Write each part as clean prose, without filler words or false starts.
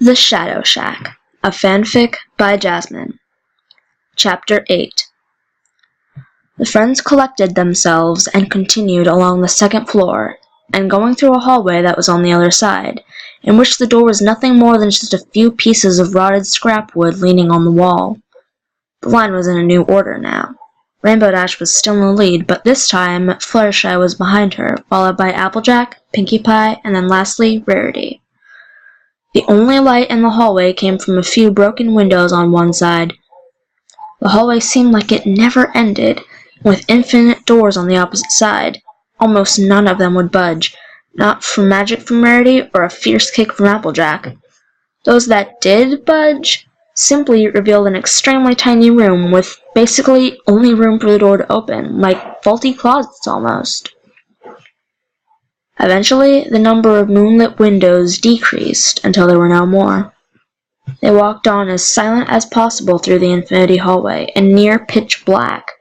The Shadow Shack, a fanfic by Jasmine. Chapter 8. The friends collected themselves and continued along the second floor, and going through a hallway that was on the other side, in which the door was nothing more than just a few pieces of rotted scrap wood leaning on the wall. The line was in a new order now. Rainbow Dash was still in the lead, but this time Fluttershy was behind her, followed by Applejack, Pinkie Pie, and then lastly, Rarity. The only light in the hallway came from a few broken windows on one side. The hallway seemed like it never ended, with infinite doors on the opposite side. Almost none of them would budge, not for magic from Rarity or a fierce kick from Applejack. Those that did budge simply revealed an extremely tiny room with basically only room for the door to open, like faulty closets almost. Eventually, the number of moonlit windows decreased until there were no more. They walked on as silent as possible through the infinity hallway, in near pitch black.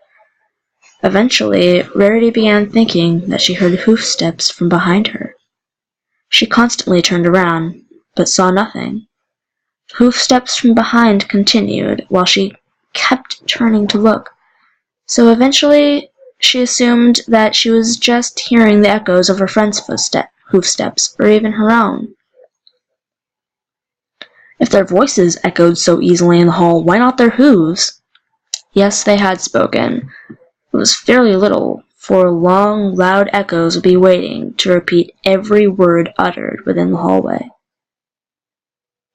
Eventually, Rarity began thinking that she heard hoofsteps from behind her. She constantly turned around, but saw nothing. Hoofsteps from behind continued, while she kept turning to look. So eventually, she assumed that she was just hearing the echoes of her friends' hoofsteps, or even her own. If their voices echoed so easily in the hall, why not their hooves? Yes, they had spoken. It was fairly little, for long, loud echoes would be waiting to repeat every word uttered within the hallway.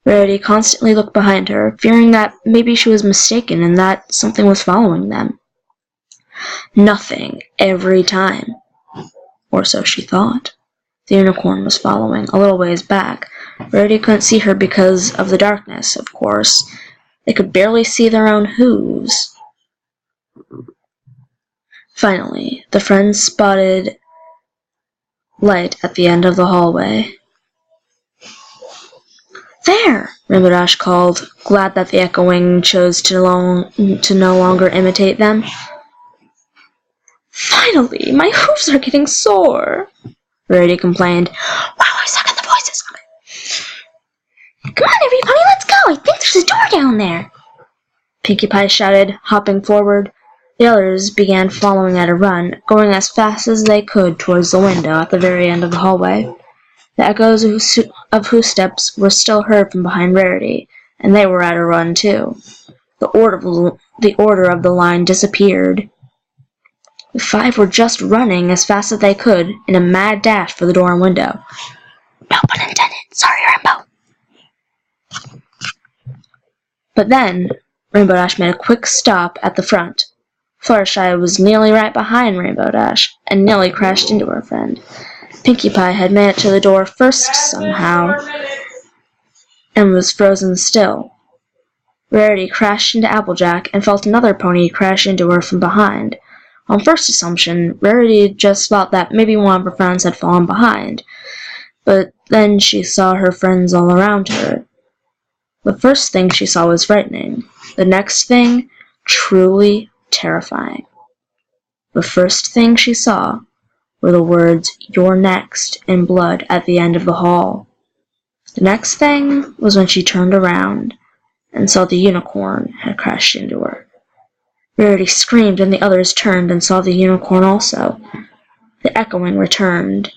Rarity constantly looked behind her, fearing that maybe she was mistaken and that something was following them. Nothing every time. Or so she thought. The unicorn was following, a little ways back. Rarity couldn't see her because of the darkness, of course. They could barely see their own hooves. Finally, the friends spotted light at the end of the hallway. "There!" Rainbow Dash called, glad that the echoing chose to no longer imitate them. "Finally! My hooves are getting sore!" Rarity complained. "Why are we stuck in the voices?" "Come on, everybody, let's go! I think there's a door down there!" Pinkie Pie shouted, hopping forward. The others began following at a run, going as fast as they could towards the window at the very end of the hallway. The echoes of hoofsteps were still heard from behind Rarity, and they were at a run too. The order of the line disappeared. The five were just running as fast as they could in a mad dash for the door and window. No pun intended. Sorry, Rainbow. But then, Rainbow Dash made a quick stop at the front. Fluttershy was nearly right behind Rainbow Dash, and nearly crashed into her friend. Pinkie Pie had made it to the door first somehow, and was frozen still. Rarity crashed into Applejack and felt another pony crash into her from behind. On first assumption, Rarity just thought that maybe one of her friends had fallen behind, but then she saw her friends all around her. The first thing she saw was frightening. The next thing, truly terrifying. The first thing she saw were the words, "You're next," in blood at the end of the hall. The next thing was when she turned around and saw the unicorn had crashed into her. Rarity screamed, and the others turned and saw the unicorn also. The echoing returned.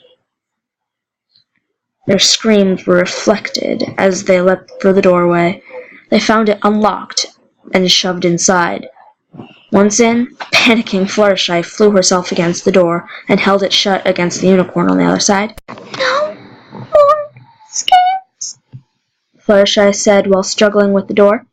Their screams were reflected as they leapt for the doorway. They found it unlocked and shoved inside. Once in, panicking Fluttershy flew herself against the door and held it shut against the unicorn on the other side. "No more scares," Fluttershy said while struggling with the door.